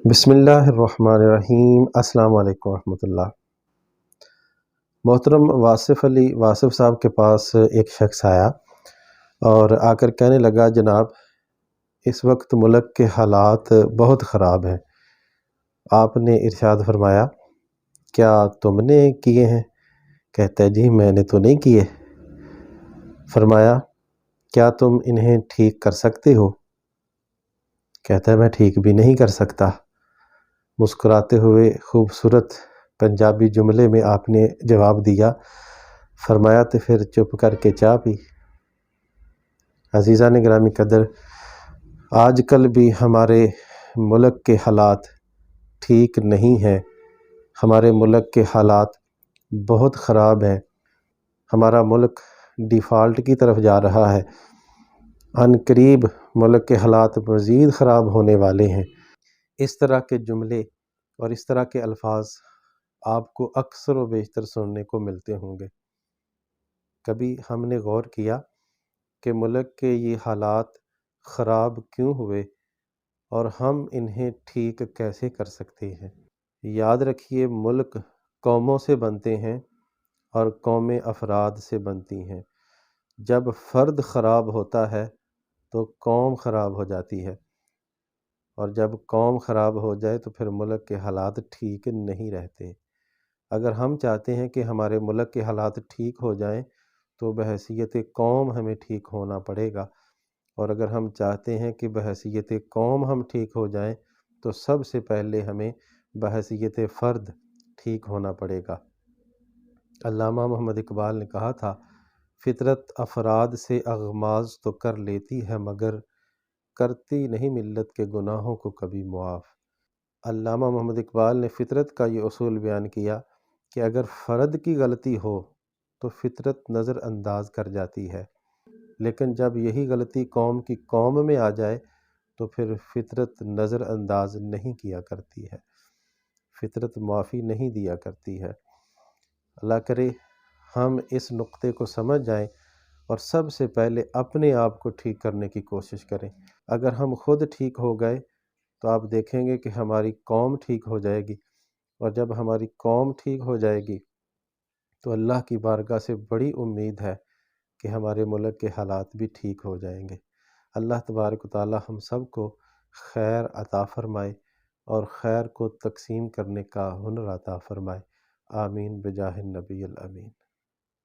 بسم اللہ الرحمن الرحیم۔ السلام علیکم ورحمۃ اللہ۔ محترم واصف صاحب کے پاس ایک شخص آیا اور آ کر کہنے لگا، جناب اس وقت ملک کے حالات بہت خراب ہیں۔ آپ نے ارشاد فرمایا، کیا تم نے کیے ہیں؟ کہتا ہے، جی میں نے تو نہیں کیے۔ فرمایا، کیا تم انہیں ٹھیک کر سکتے ہو؟ کہتا ہے، میں ٹھیک بھی نہیں کر سکتا۔ مسکراتے ہوئے خوبصورت پنجابی جملے میں آپ نے جواب دیا، فرمایا تو پھر چپ کر کے چائے پی۔ عزیزان گرامی قدر، آج کل بھی ہمارے ملک کے حالات ٹھیک نہیں ہیں۔ ہمارے ملک کے حالات بہت خراب ہیں۔ ہمارا ملک ڈیفالٹ کی طرف جا رہا ہے۔ عن قریب ملک کے حالات مزید خراب ہونے والے ہیں۔ اس طرح کے جملے اور اس طرح کے الفاظ آپ کو اکثر و بیشتر سننے کو ملتے ہوں گے۔ کبھی ہم نے غور کیا کہ ملک کے یہ حالات خراب کیوں ہوئے اور ہم انہیں ٹھیک کیسے کر سکتے ہیں؟ یاد رکھیے، ملک قوموں سے بنتے ہیں اور قومیں افراد سے بنتی ہیں۔ جب فرد خراب ہوتا ہے تو قوم خراب ہو جاتی ہے، اور جب قوم خراب ہو جائے تو پھر ملک کے حالات ٹھیک نہیں رہتے۔ اگر ہم چاہتے ہیں کہ ہمارے ملک کے حالات ٹھیک ہو جائیں تو بحیثیت قوم ہمیں ٹھیک ہونا پڑے گا، اور اگر ہم چاہتے ہیں کہ بحیثیت قوم ہم ٹھیک ہو جائیں تو سب سے پہلے ہمیں بحیثیت فرد ٹھیک ہونا پڑے گا۔ علامہ محمد اقبال نے کہا تھا، فطرت افراد سے اغماض تو کر لیتی ہے مگر کرتی نہیں ملت کے گناہوں کو کبھی معاف۔ علامہ محمد اقبال نے فطرت کا یہ اصول بیان کیا کہ اگر فرد کی غلطی ہو تو فطرت نظر انداز کر جاتی ہے، لیکن جب یہی غلطی قوم میں آ جائے تو پھر فطرت نظر انداز نہیں کیا کرتی ہے، فطرت معافی نہیں دیا کرتی ہے۔ اللہ کرے ہم اس نقطے کو سمجھ جائیں اور سب سے پہلے اپنے آپ کو ٹھیک کرنے کی کوشش کریں۔ اگر ہم خود ٹھیک ہو گئے تو آپ دیکھیں گے کہ ہماری قوم ٹھیک ہو جائے گی، اور جب ہماری قوم ٹھیک ہو جائے گی تو اللہ کی بارگاہ سے بڑی امید ہے کہ ہمارے ملک کے حالات بھی ٹھیک ہو جائیں گے۔ اللہ تبارک و تعالی ہم سب کو خیر عطا فرمائے اور خیر کو تقسیم کرنے کا ہنر عطا فرمائے۔ آمین بجاہ النبی الامین۔